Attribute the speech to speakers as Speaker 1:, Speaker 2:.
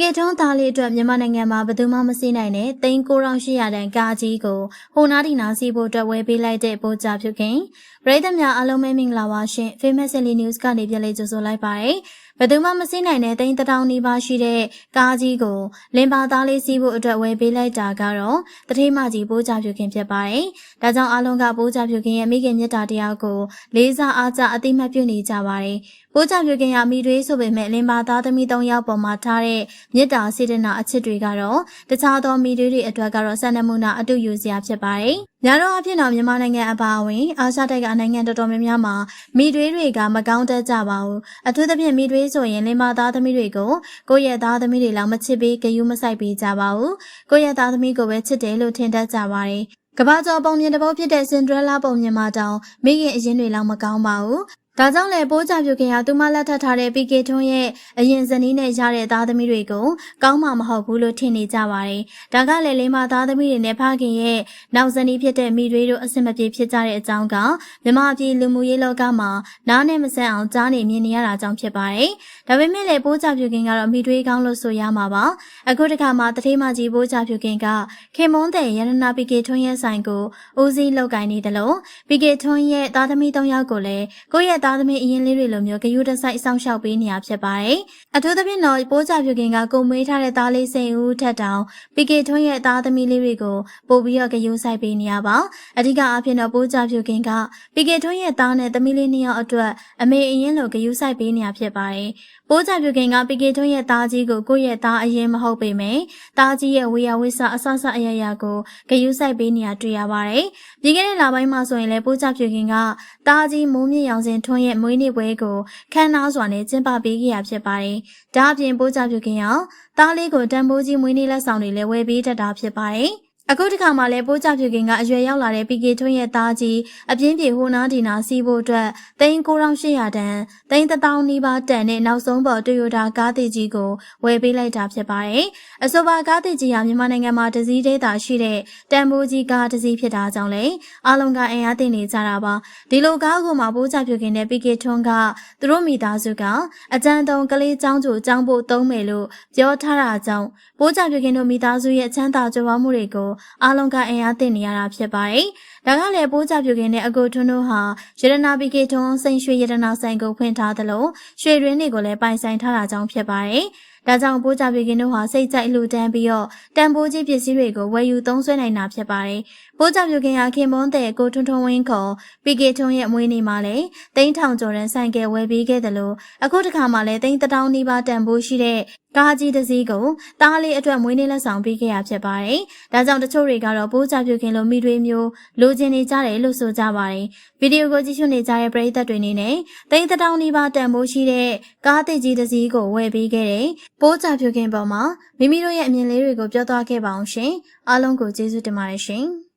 Speaker 1: ကေထုံးသားလေးအတွက်မြန်မာနိုင်ငံမှာဘယ်သူမှမစီးနိုင်တဲ့3900တန်ကားကြီးကိုဟိုနာဒီနာစီဖို့အတွက်ဝယ်ပေးလိုက်တဲ့ပို့ချပြုခင်ပရိသတ်များအားလုံးပဲမင်္ဂလာပါရှင် Famous Daily News ကနေပြန်လည်ကြိုဆိုလိုက်ပါတယ်ဘယ်သူမှမစီးနိုင်တဲ့3000နီးပါးရှိတဲ့ကားကြီးကိုလင်ပါသားလေးစီးဖို့အတွက်ဝယ်ပေးလိုက်တာကတော့တထေးမကြီးပို့ချပြုခင်ဖြစ်ပါတယ်ဒါကြောင့်အားလုံးကပို့ချပြုခင်ရဲ့မိခင်မြတ်တာတရားကိုလေးစားအားကြအသိမှတ်ပြုနေကြပါတယ်ပို့ချပြုခင်ရမိတွေဆိုပေမဲ့လင်ပါသားသမီး3ယောက်ပေါ်မှာထားတဲ့မြတ်တာစေတနာအချစ်တွေကတော့တခြားသောမိတွေအတွက်ကတော့စံနမူနာအတူယူစရာဖြစ်ပါတယ်။ညာတော့အဖြစ်တော့မြန်မာနိုင်ငံအပါအဝင်အာရှတိုက်ကနိုင်ငံတော်တော်များများမှာမိတွေကမကောင်းတတ်ကြပါဘူး။အထူးသဖြင့်မိတွေဆိုရင်လင်မသားသမီးတွေကိုကိုယ့်ရဲ့သားသမီးတွေလောက်မချစ်ပေးဂရုမစိုက်ပေးကြပါဘူး။ကိုယ့်ရဲ့သားသမီးကိုပဲချစ်တယ်လို့ထင်တတ်ကြပါတယ်။ကမ္ဘာကျော်ပုံမြင်တစ်ပုဒ်ဖြစ်တဲ့စင်ဒရလာပုံမြင်မှာတောင်မိခင်အရင်တွေလောက်မကောင်းပါဘူး။ဒါကြောင့်လည်းပိုးချပြုခင်ဟာသူမလက်ထပ်ထားတဲ့ပီကေထွန်းရဲ့အရင်ဇနီးနဲ့ရတဲ့သားသမီးတွေကိုကောင်းမှမဟုတ်ဘူးလို့ထင်နေကြပါတယ်။ဒါကလည်းလေးမသားသမီးတွေနဲ့ဖခင်ရဲ့နောက်ဇနီးဖြစ်တဲ့မိတွေတို့အဆင်မပြေဖြစ်ကြတဲ့အကြောင်းကမြမပြည်လူမှုရေးလောကမှာနားနဲ့မဆန်းအောင်ကြားနေမြင်နေရတာကြောင့်ဖြစ်ပါတယ်။ဒါပေမဲ့လည်းပိုးချပြုခင်ကတော့မိတွေကောင်းလို့ဆိုရမှာပါ။အခုတခါမှတထေးမကြီးပိုးချပြုခင်ကခင်မွန်းတဲ့ရတနာပီကေထွန်းရဲ့ဆိုင်ကိုဦးစီးလောက်ကင်နေတယ်လို့ပီကေထွန်းရဲ့သားသမီး3ယောက်ကိုလည်းကိုယ့်ရဲ့သားသမီးအရင်လေးတွေလိုမျိုးဂယုတစိုက်စောင့်ရှောက်ပေးနေရဖြစ်ပါတယ်။အထူးသဖြင့်တော့ပိုးချပြုခင်ကကိုမွေးထားတဲ့သားလေးစိန်ဦးထက်တောင်ပီကေထွန်းရဲ့သားသမီးလေးတွေကိုပို့ပြီးတော့ဂယုစိုက်ပေးနေရပါ။အဓိကအဖြစ်တော့ပိုးချပြုခင်ကပီကေထွန်းရဲ့သားနဲ့သမီးလေး2ယောက်အတွက်အမေအရင်လိုဂယုစိုက်ပေးနေရဖြစ်ပါတယ်။ပိုးချပြုခင်ကပီကေထွန်းရဲ့သားကြီးကိုကိုယ့်ရဲ့သားအရင်မဟုတ်ပေမယ့်သားကြီးရဲ့ဝေယဝိဆအဆဆအယယကိုဂယုစိုက်ပေးနေရတွေ့ရပါတယ်။ပြီးခဲ့တဲ့လပိုင်းမှာဆိုရင်လည်းပိုးချပြုခင်ကသားကြီးမိုးမြင့်ရောင်စင်ထွန်းရဲ့မွေးနေ့ပွဲကိုခမ်းနားစွာနဲ့ကျင်းပပေးခဲ့ရဖြစ်ပါတယ်။ဒါအပြင်ပိုးချပြုခင်အောင်သားလေးကိုတန်ဖိုးကြီးမွေးနေ့လက်ဆောင်တွေလည်းဝယ်ပေးတတ်တာဖြစ်ပါတယ်။အခုတခါမှလည်းပိုးချပြုခင်ကအရွယ်ရောက်လာတဲ့ပီကေထွန်းရဲ့သားကြီးအပြင်းပြေဟိုနာဒီနာစီးဖို့အတွက်3900တန်3000နီးပါးတန်နဲ့နောက်ဆုံးပေါ်တိုယိုတာကားသစ်ကြီးကိုဝယ်ပေးလိုက်တာဖြစ်ပါတယ်။အဆိုပါကားသစ်ကြီးဟာမြန်မာနိုင်ငံမှာတစ်စီးသေးတာရှိတဲ့တန်ဖိုးကြီးကားတစ်စီးဖြစ်တာကြောင့်လေအားလုံးကအင်အားတင်နေကြတာပါ။ဒီလိုကားကိုမှပိုးချပြုခင်နဲ့ပီကေထွန်းကသူတို့မိသားစုကအကြံတုံကလေးចောင်းကျိုចောင်းဖို့သုံးမယ်လို့ပြောထားတာကြောင့်ပိုးချပြုခင်တို့မိသားစုရဲ့ချမ်းသာကြွယ်ဝမှုတွေကိုအားလုံးကအင်အားတင်နေရတာဖြစ်ပါတယ်။ဒါကလည်းပိုးချပြုခင်နဲ့အကိုထွန်းတို့ဟာရတနာပီကေထွန်းစိန်ရွှေရတနာဆိုင်ကိုဖွင့်ထားသလိုရွှေရင်းတွေကိုလည်းပိုင်ဆိုင်ထားတာကြောင့်ဖြစ်ပါတယ်။ဒါကြောင့်ပိုးချပြုခင်တို့ဟာစိတ်ကြိုက်လှူဒန်းပြီးတော့တန်ဖိုးကြီးပစ္စည်းတွေကိုဝယ်ယူသုံးစွဲနိုင်တာဖြစ်ပါတယ်။ပိုးချပြုခင်ဟာခင်မွန်းတဲ့ကိုထွန်းထွန်းဝင်းခေါ်ပီကေထွန်းရဲ့အမွေးနေ့မှာလည်း3000ကျော်တန်းဆိုင်ကယ်ဝယ်ပေးခဲ့တယ်လို့အခုတခါမှလည်း3000နီးပါးတန်ဖိုးရှိတဲ့ကားကြီးတစ်စီးကိုတားလေးအတွက်မွေးနေ့လက်ဆောင်ပေးခဲ့ရဖြစ်ပါတယ်။ဒါကြောင့်တချို့တွေကတော့ပိုးချပြုခင်လိုမိတွေမျိုးလိုချင်နေကြတယ်လို့ဆိုကြပါတယ်။ဗီဒီယိုကိုကြည့်ရှုနေကြတဲ့ပရိသတ်တွေအနေနဲ့3000နီးပါးတန်ဖိုးရှိတဲ့ကားသစ်ကြီးတစ်စီးကိုဝယ်ပေးခဲ့တဲ့ပိုးချပြုခင်ပေါ်မှာမိမိတို့ရဲ့အမြင်လေးတွေကိုပြောသွားခဲ့ပါအောင်ရှင်။အားလုံးကိုကျေးဇူးတင်ပါတယ်ရှင်။